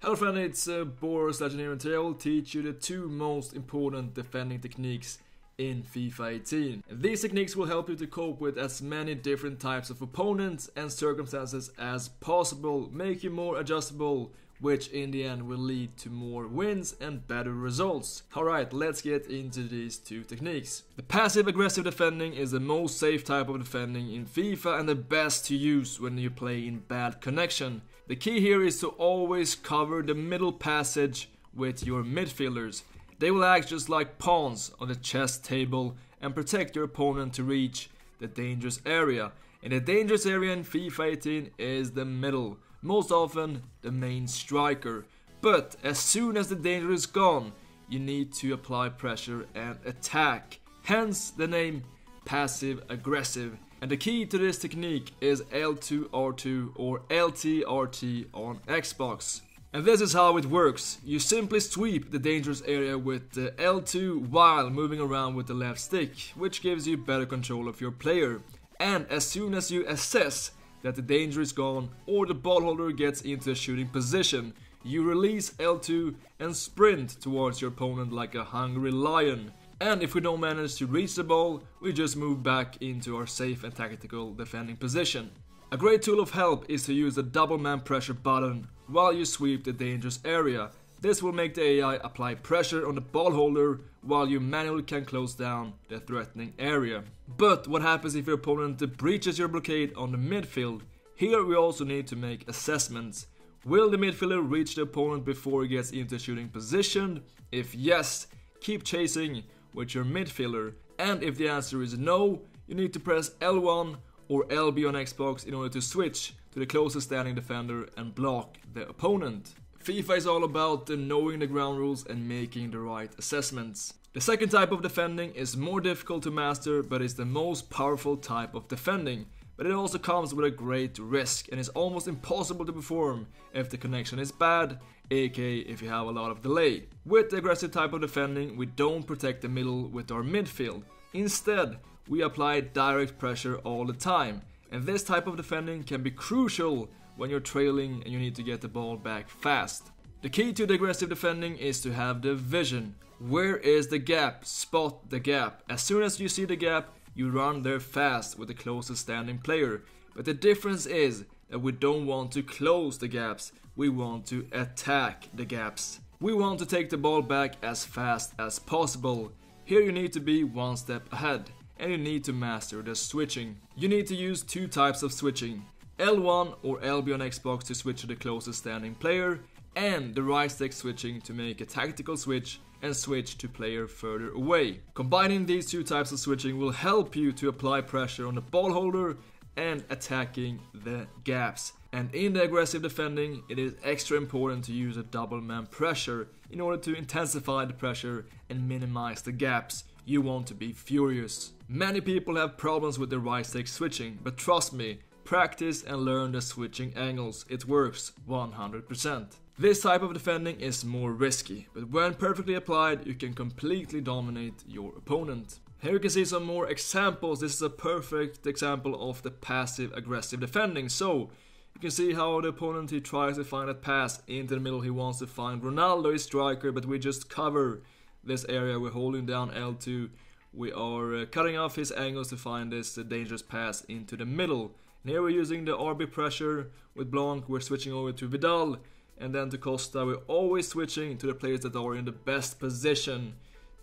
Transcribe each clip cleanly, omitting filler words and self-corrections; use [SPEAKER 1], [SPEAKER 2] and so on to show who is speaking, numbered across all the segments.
[SPEAKER 1] Hello friend, it's BorasLegend here, and today I will teach you the two most important defending techniques in FIFA 18. These techniques will help you to cope with as many different types of opponents and circumstances as possible, make you more adjustable, which in the end will lead to more wins and better results. Alright, let's get into these two techniques. The passive aggressive defending is the most safe type of defending in FIFA and the best to use when you play in bad connection. The key here is to always cover the middle passage with your midfielders. They will act just like pawns on the chess table and protect your opponent to reach the dangerous area. And the dangerous area in FIFA 18 is the middle, most often the main striker. But as soon as the danger is gone, you need to apply pressure and attack. Hence the name passive aggressive. And the key to this technique is L2R2 or LTRT on Xbox. And this is how it works. You simply sweep the dangerous area with the L2 while moving around with the left stick, which gives you better control of your player. And as soon as you assess that the danger is gone or the ball holder gets into a shooting position, you release L2 and sprint towards your opponent like a hungry lion. And if we don't manage to reach the ball, we just move back into our safe and tactical defending position. A great tool of help is to use the double man pressure button while you sweep the dangerous area. This will make the AI apply pressure on the ball holder while you manually can close down the threatening area. But what happens if your opponent breaches your blockade on the midfield? Here we also need to make assessments. Will the midfielder reach the opponent before he gets into a shooting position? If yes, keep chasing with your midfielder. And if the answer is no, you need to press L1 or LB on Xbox in order to switch to the closest standing defender and block the opponent. FIFA is all about knowing the ground rules and making the right assessments. The second type of defending is more difficult to master, but is the most powerful type of defending. But it also comes with a great risk and is almost impossible to perform if the connection is bad, aka if you have a lot of delay. With the aggressive type of defending, we don't protect the middle with our midfield. Instead, we apply direct pressure all the time. And this type of defending can be crucial when you're trailing and you need to get the ball back fast. The key to the aggressive defending is to have the vision. Where is the gap? Spot the gap. As soon as you see the gap, you run there fast with the closest standing player. But the difference is that we don't want to close the gaps, we want to attack the gaps. We want to take the ball back as fast as possible. Here you need to be one step ahead, and you need to master the switching. You need to use two types of switching. L1 or LB on Xbox to switch to the closest standing player, and the right stick switching to make a tactical switch and switch to player further away. Combining these two types of switching will help you to apply pressure on the ball holder and attacking the gaps. And in the aggressive defending, it is extra important to use a double man pressure in order to intensify the pressure and minimize the gaps. You want to be furious. Many people have problems with the right stick switching, but trust me, practice and learn the switching angles. It works 100%. This type of defending is more risky, but when perfectly applied, you can completely dominate your opponent. Here you can see some more examples. This is a perfect example of the passive aggressive defending. So you can see how the opponent, he tries to find a pass into the middle. He wants to find Ronaldo, his striker, but we just cover this area. We're holding down L2. We are cutting off his angles to find this dangerous pass into the middle. And here we're using the RB pressure with Blanc. We're switching over to Vidal and then to Costa. We're always switching to the players that are in the best position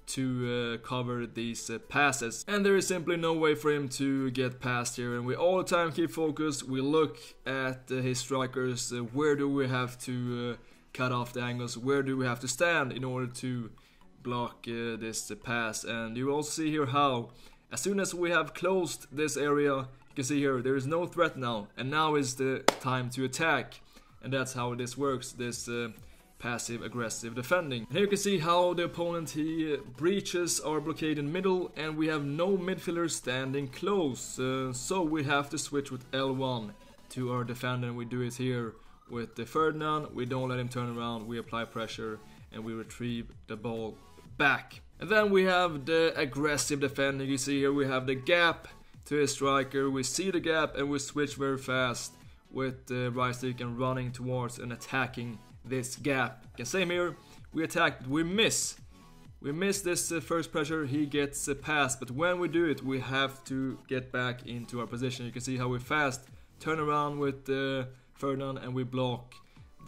[SPEAKER 1] to cover these passes. And there is simply no way for him to get past here. And we all the time keep focused. We look at his strikers. Where do we have to cut off the angles? Where do we have to stand in order to block this pass? And you will also see here how as soon as we have closed this area, you can see here there is no threat now, and now is the time to attack. And that's how this works, this passive aggressive defending. And here you can see how the opponent, he breaches our blockade in middle, and we have no midfielder standing close, so we have to switch with L1 to our defender, and we do it here with the Ferdinand. We don't let him turn around, we apply pressure and we retrieve the ball back. And then we have the aggressive defending. You see here we have the gap to a striker. We see the gap and we switch very fast with the right stick and running towards and attacking this gap. Again, same here, we attack, but we miss. We miss this first pressure, he gets a pass, but when we do it, we have to get back into our position. You can see how we fast turn around with Ferdinand and we block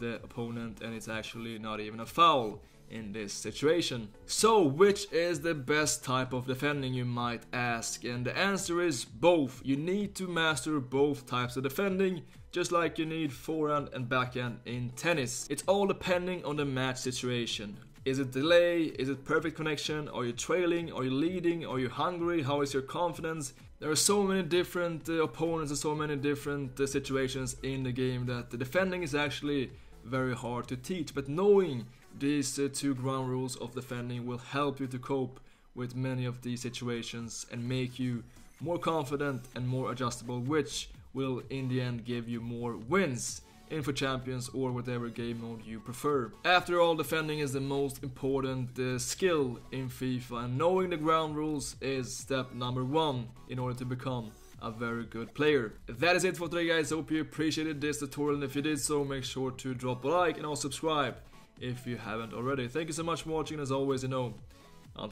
[SPEAKER 1] the opponent, and it's actually not even a foul in this situation. So, which is the best type of defending, you might ask? And the answer is both. You need to master both types of defending, just like you need forehand and backhand in tennis. It's all depending on the match situation. Is it delay? Is it perfect connection? Are you trailing? Are you leading? Are you hungry? How is your confidence? There are so many different opponents and so many different situations in the game that the defending is actually very hard to teach. But knowing these two ground rules of defending will help you to cope with many of these situations and make you more confident and more adjustable, which will in the end give you more wins in for champions or whatever game mode you prefer. After all, defending is the most important skill in FIFA, and knowing the ground rules is step number one in order to become a very good player. That is it for today, guys. Hope you appreciated this tutorial, and if you did so, make sure to drop a like and also subscribe if you haven't already. Thank you so much for watching, and as always, until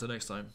[SPEAKER 1] next time.